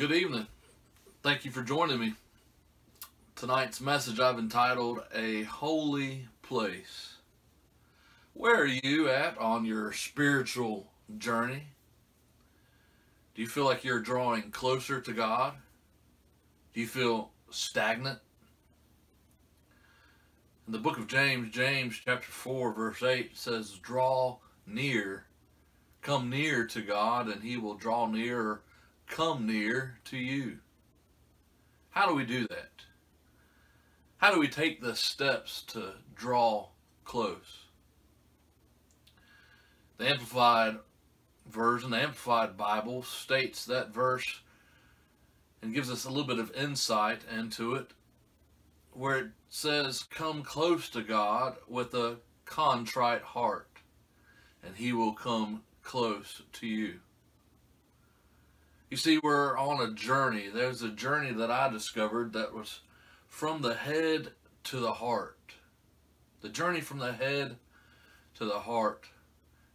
Good evening. Thank you for joining me. Tonight's message I've entitled A Holy Place. Where are you at on your spiritual journey? Do you feel like you're drawing closer to God? Do you feel stagnant? In the book of James chapter 4, verse 8 says, draw near, come near to God, and He will draw near, come near to you. How do we do that? How do we take the steps to draw close? The Amplified version, the Amplified Bible, states that verse and gives us a little bit of insight into it, where it says, come close to God with a contrite heart, and He will come close to you. You see, we're on a journey. There's a journey that I discovered that was from the head to the heart. The journey from the head to the heart.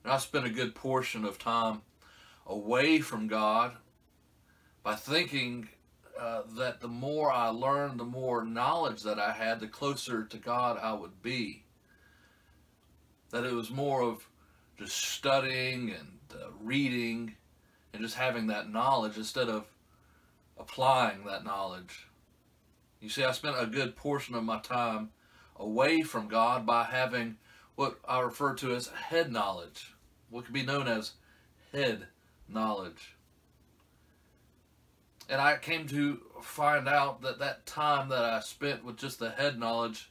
And I spent a good portion of time away from God by thinking that the more I learned, the more knowledge that I had, the closer to God I would be. That it was more of just studying and reading and just having that knowledge instead of applying that knowledge. You see, I spent a good portion of my time away from God by having what I refer to as head knowledge, what could be known as head knowledge. And I came to find out that that time that I spent with just the head knowledge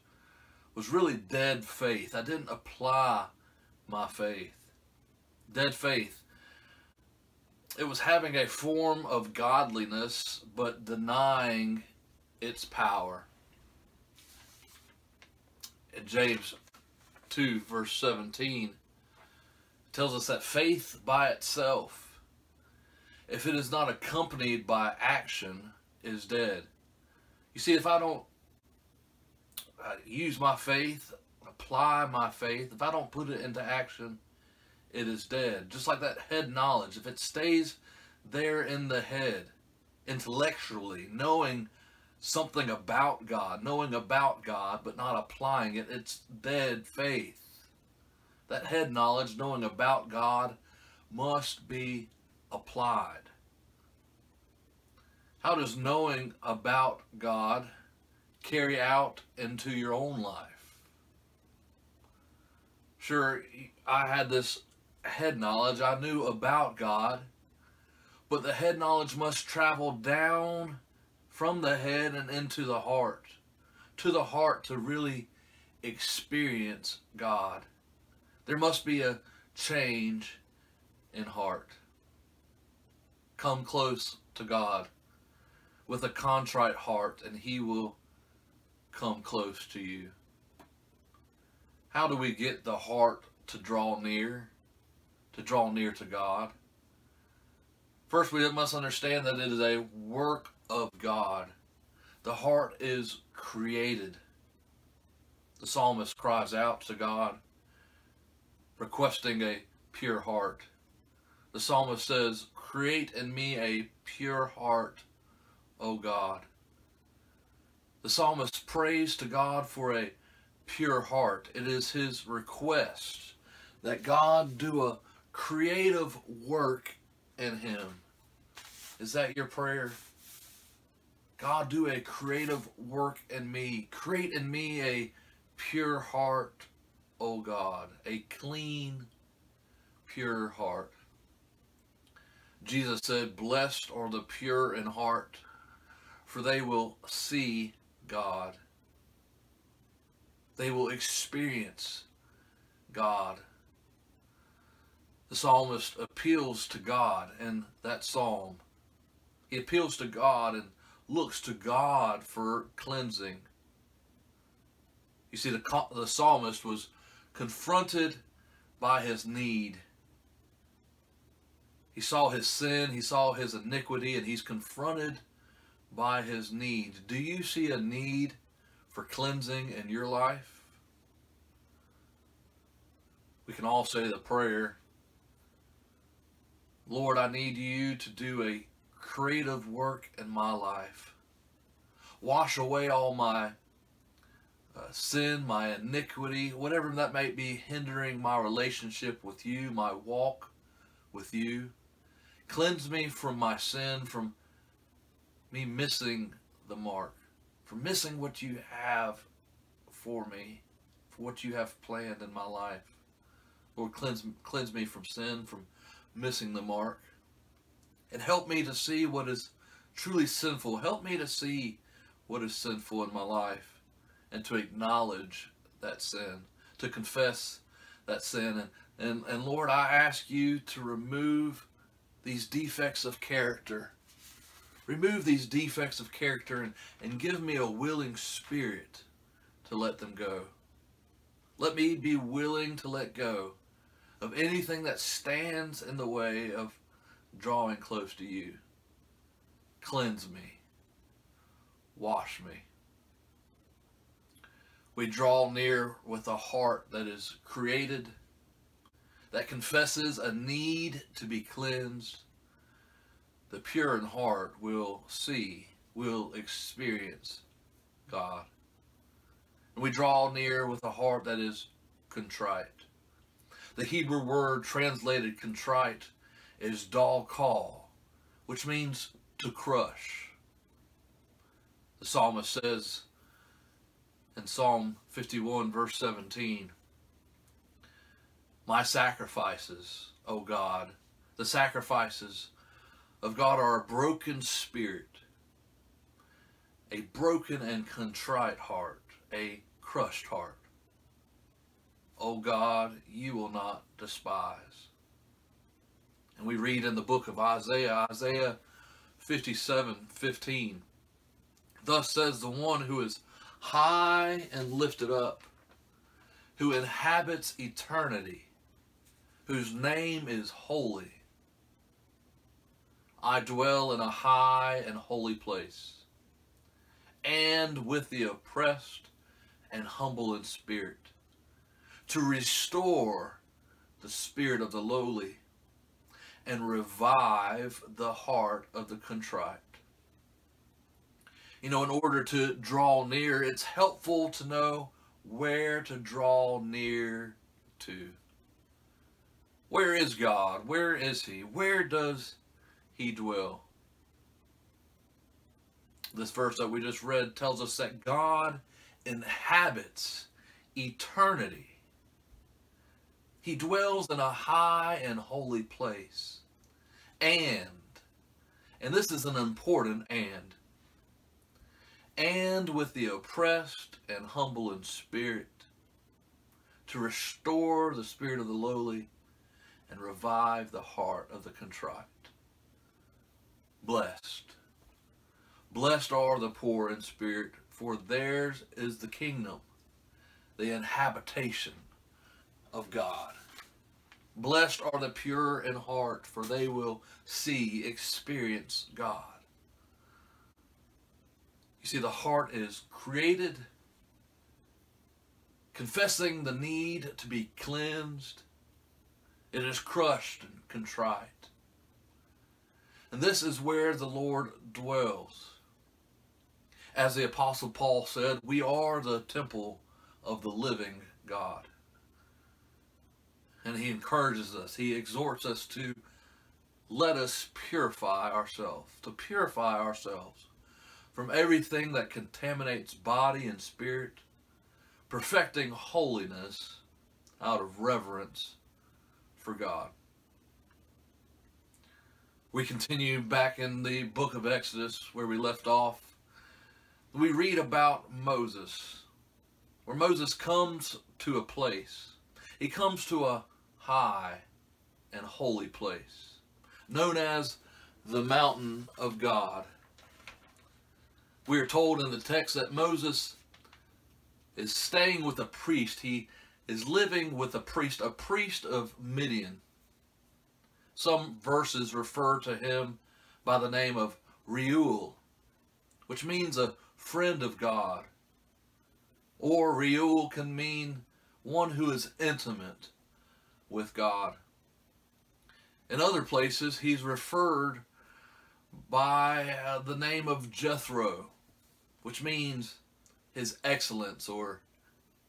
was really dead faith. I didn't apply my faith. Dead faith. It was having a form of godliness, but denying its power. In James 2, verse 17, it tells us that faith by itself, if it is not accompanied by action, is dead. You see, if I don't use my faith, apply my faith, if I don't put it into action, it is dead. Just like that head knowledge, if it stays there in the head, intellectually, knowing something about God, but not applying it, it's dead faith. That head knowledge, knowing about God, must be applied. How does knowing about God carry out into your own life? Sure, I had this head knowledge. I knew about God, but the head knowledge must travel down from the head and into the heart, to really experience God. There must be a change in heart. Come close to God with a contrite heart, and He will come close to you. How do we get the heart to draw near to God? First, we must understand that it is a work of God. The heart is created. The psalmist cries out to God, requesting a pure heart. The psalmist says, create in me a pure heart, O God. The psalmist prays to God for a pure heart. It is his request that God do a creative work in him. Is that your prayer? God, do a creative work in me. Create in me a pure heart, O God. A clean, pure heart. Jesus said, blessed are the pure in heart, for they will see God. They will experience God. The psalmist appeals to God in that psalm. He appeals to God and looks to God for cleansing. You see, the psalmist was confronted by his need. He saw his sin, he saw his iniquity, and he's confronted by his need. Do you see a need for cleansing in your life? We can all say the prayer, Lord, I need you to do a creative work in my life. Wash away all my sin, my iniquity, whatever that might be hindering my relationship with you, my walk with you. Cleanse me from my sin, from me missing the mark, from missing what you have for me, for what you have planned in my life. Lord, cleanse me from sin, from missing the mark. And help me to see what is truly sinful. Help me to see what is sinful in my life and to acknowledge that sin, to confess that sin. And Lord, I ask you to remove these defects of character. Remove these defects of character and give me a willing spirit to let them go. Let me be willing to let go of anything that stands in the way of drawing close to you. Cleanse me. Wash me. We draw near with a heart that is created, that confesses a need to be cleansed. The pure in heart will see, will experience God. And we draw near with a heart that is contrite. The Hebrew word translated contrite is dal kal, which means to crush. The psalmist says in Psalm 51 verse 17, my sacrifices, O God, the sacrifices of God are a broken spirit, a broken and contrite heart, a crushed heart. O God, you will not despise. And we read in the book of Isaiah, Isaiah 57:15, thus says the one who is high and lifted up, who inhabits eternity, whose name is holy. I dwell in a high and holy place, and with the oppressed and humble in spirit, to restore the spirit of the lowly and revive the heart of the contrite. You know, in order to draw near, it's helpful to know where to draw near to. Where is God? Where is He? Where does He dwell? This verse that we just read tells us that God inhabits eternity. He dwells in a high and holy place. And this is an important and with the oppressed and humble in spirit, to restore the spirit of the lowly and revive the heart of the contrite. Blessed. Blessed are the poor in spirit, for theirs is the kingdom, the inhabitation of God. Blessed are the pure in heart, for they will see, experience God. You see, the heart is created, confessing the need to be cleansed. It is crushed and contrite. And this is where the Lord dwells. As the Apostle Paul said, we are the temple of the living God. And he encourages us, he exhorts us to let us purify ourselves, from everything that contaminates body and spirit, perfecting holiness out of reverence for God. We continue back in the book of Exodus where we left off. We read about Moses, where Moses comes to a place. He comes to a high and holy place, known as the mountain of God. We are told in the text that Moses is staying with a priest. He is living with a priest of Midian. Some verses refer to him by the name of Reuel, which means a friend of God. Or Reuel can mean one who is intimate with God. In other places, he's referred by the name of Jethro, which means his excellence or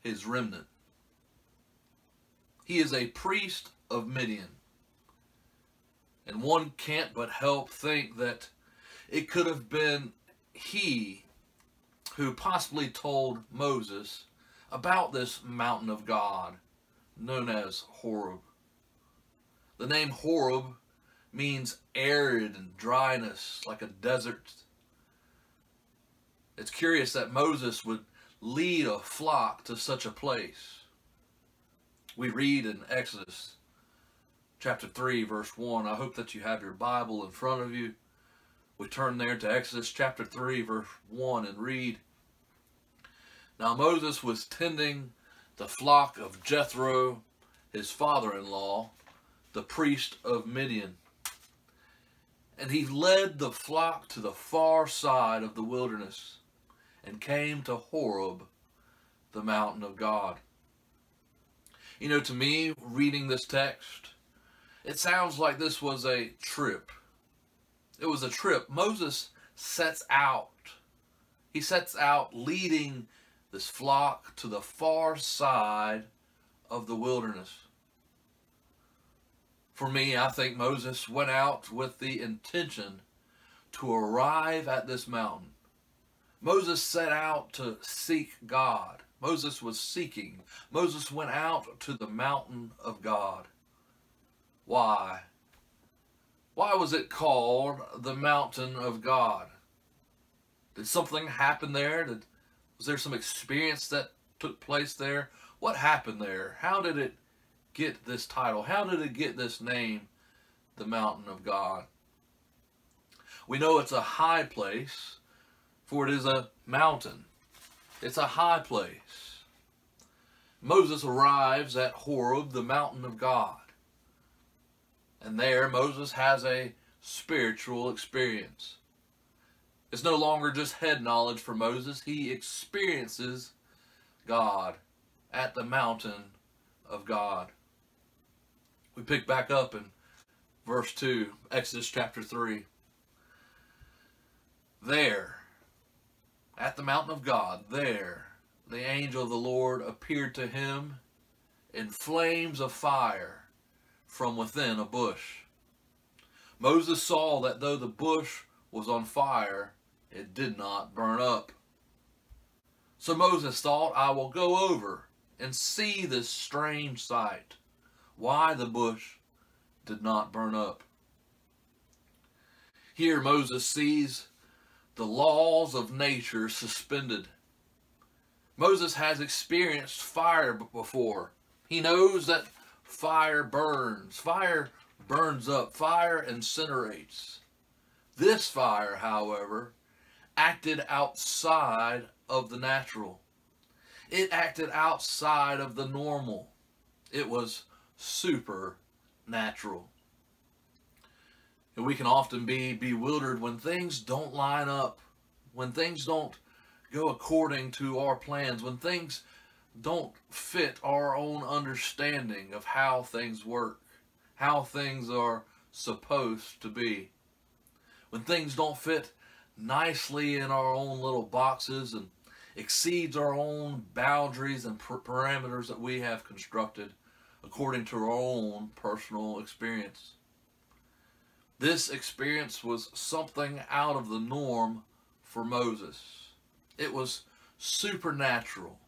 his remnant. He is a priest of Midian. And one can't but help think that it could have been he who possibly told Moses about this mountain of God known as Horeb. The name Horeb means arid and dryness, like a desert. It's curious that Moses would lead a flock to such a place. We read in Exodus chapter 3, verse 1. I hope that you have your Bible in front of you. We turn there to Exodus chapter 3, verse 1 and read, "Now Moses was tending the flock of Jethro, his father-in-law, the priest of Midian. And he led the flock to the far side of the wilderness and came to Horeb, the mountain of God." You know, to me, reading this text, it sounds like this was a trip. It was a trip. Moses sets out. He sets out leading this flock to the far side of the wilderness. For me, I think Moses went out with the intention to arrive at this mountain. Moses set out to seek God. Moses was seeking. Moses went out to the mountain of God. Why? Why was it called the mountain of God? Did something happen there? Was there some experience that took place there? What happened there? How did it get this title? How did it get this name, the mountain of God? We know it's a high place, for it is a mountain. It's a high place. Moses arrives at Horeb, the mountain of God. And there Moses has a spiritual experience. It's no longer just head knowledge for Moses. He experiences God at the mountain of God. We pick back up in verse 2, Exodus chapter 3. There, at the mountain of God, there, the angel of the Lord appeared to him in flames of fire from within a bush. Moses saw that though the bush was on fire, it did not burn up. So Moses thought, I will go over and see this strange sight, why the bush did not burn up. Here Moses sees the laws of nature suspended. Moses has experienced fire before. He knows that fire burns. Fire burns up. Fire incinerates. This fire, however, acted outside of the natural. It acted outside of the normal. It was supernatural. And we can often be bewildered when things don't line up, when things don't go according to our plans, when things don't fit our own understanding of how things work, how things are supposed to be. When things don't fit nicely in our own little boxes and exceeds our own boundaries and parameters that we have constructed according to our own personal experience. This experience was something out of the norm for Moses. It was supernatural.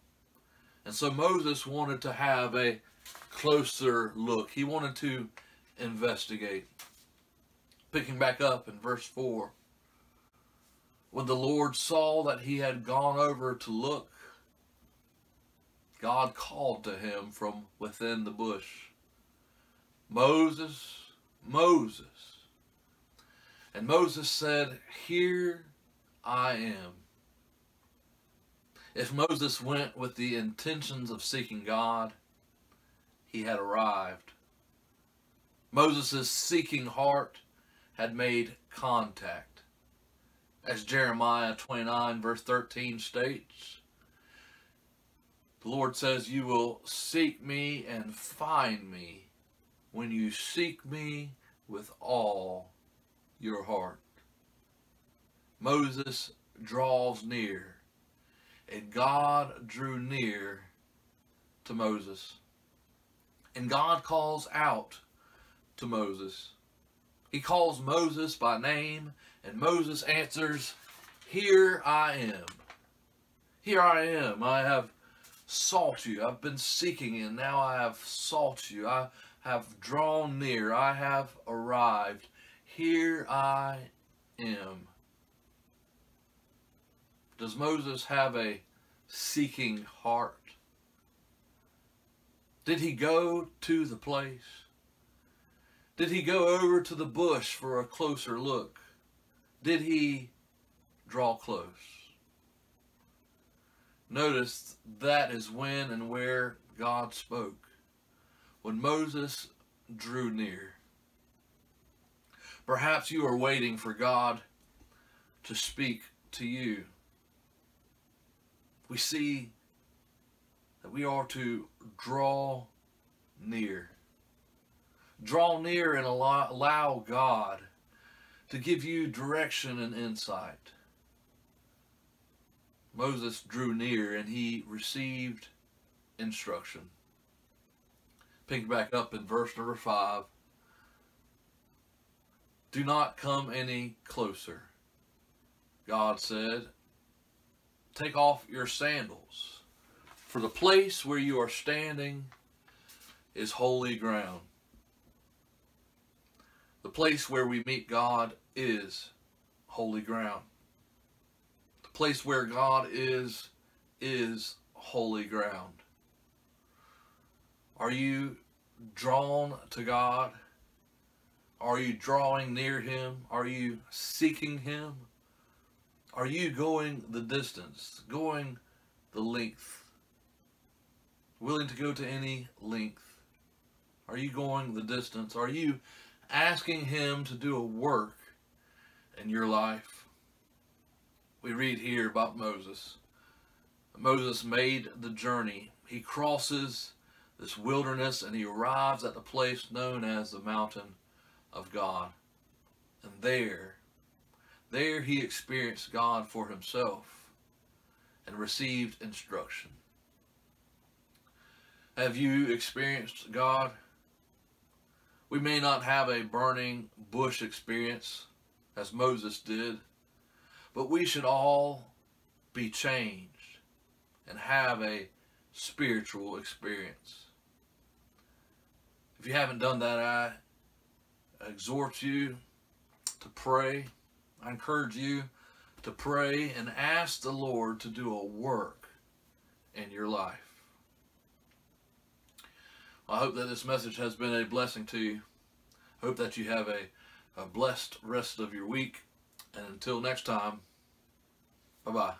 And so Moses wanted to have a closer look. He wanted to investigate. Picking back up in verse 4. When the Lord saw that he had gone over to look, God called to him from within the bush, "Moses, Moses." And Moses said, "Here I am." If Moses went with the intentions of seeking God, he had arrived. Moses' seeking heart had made contact. As Jeremiah 29 verse 13 states, the Lord says, "You will seek me and find me when you seek me with all your heart." Moses draws near, and God drew near to Moses. And God calls out to Moses. He calls Moses by name, and Moses answers, "Here I am. Here I am. I have sought you. I've been seeking you, and now I have sought you. I have drawn near. I have arrived. Here I am." Does Moses have a seeking heart? Did he go to the place? Did he go over to the bush for a closer look? Did he draw close? Notice that is when and where God spoke. When Moses drew near. Perhaps you are waiting for God to speak to you. We see that we are to draw near. Draw near and allow God to give you direction and insight. Moses drew near and he received instruction. Pick back up in verse number 5. "Do not come any closer," God said. "Take off your sandals, for the place where you are standing is holy ground." The place where we meet God is holy ground. The place where God is holy ground. Are you drawn to God? Are you drawing near Him? Are you seeking Him? Are you going the distance, going the length? Willing to go to any length? Are you going the distance? Are you asking Him to do a work in your life? We read here about Moses. Moses made the journey. He crosses this wilderness and he arrives at the place known as the mountain of God. And there he experienced God for himself and received instruction. Have you experienced God? We may not have a burning bush experience as Moses did, but we should all be changed and have a spiritual experience. If you haven't done that, I exhort you to pray. I encourage you to pray and ask the Lord to do a work in your life. I hope that this message has been a blessing to you. I hope that you have a blessed rest of your week. And until next time, bye-bye.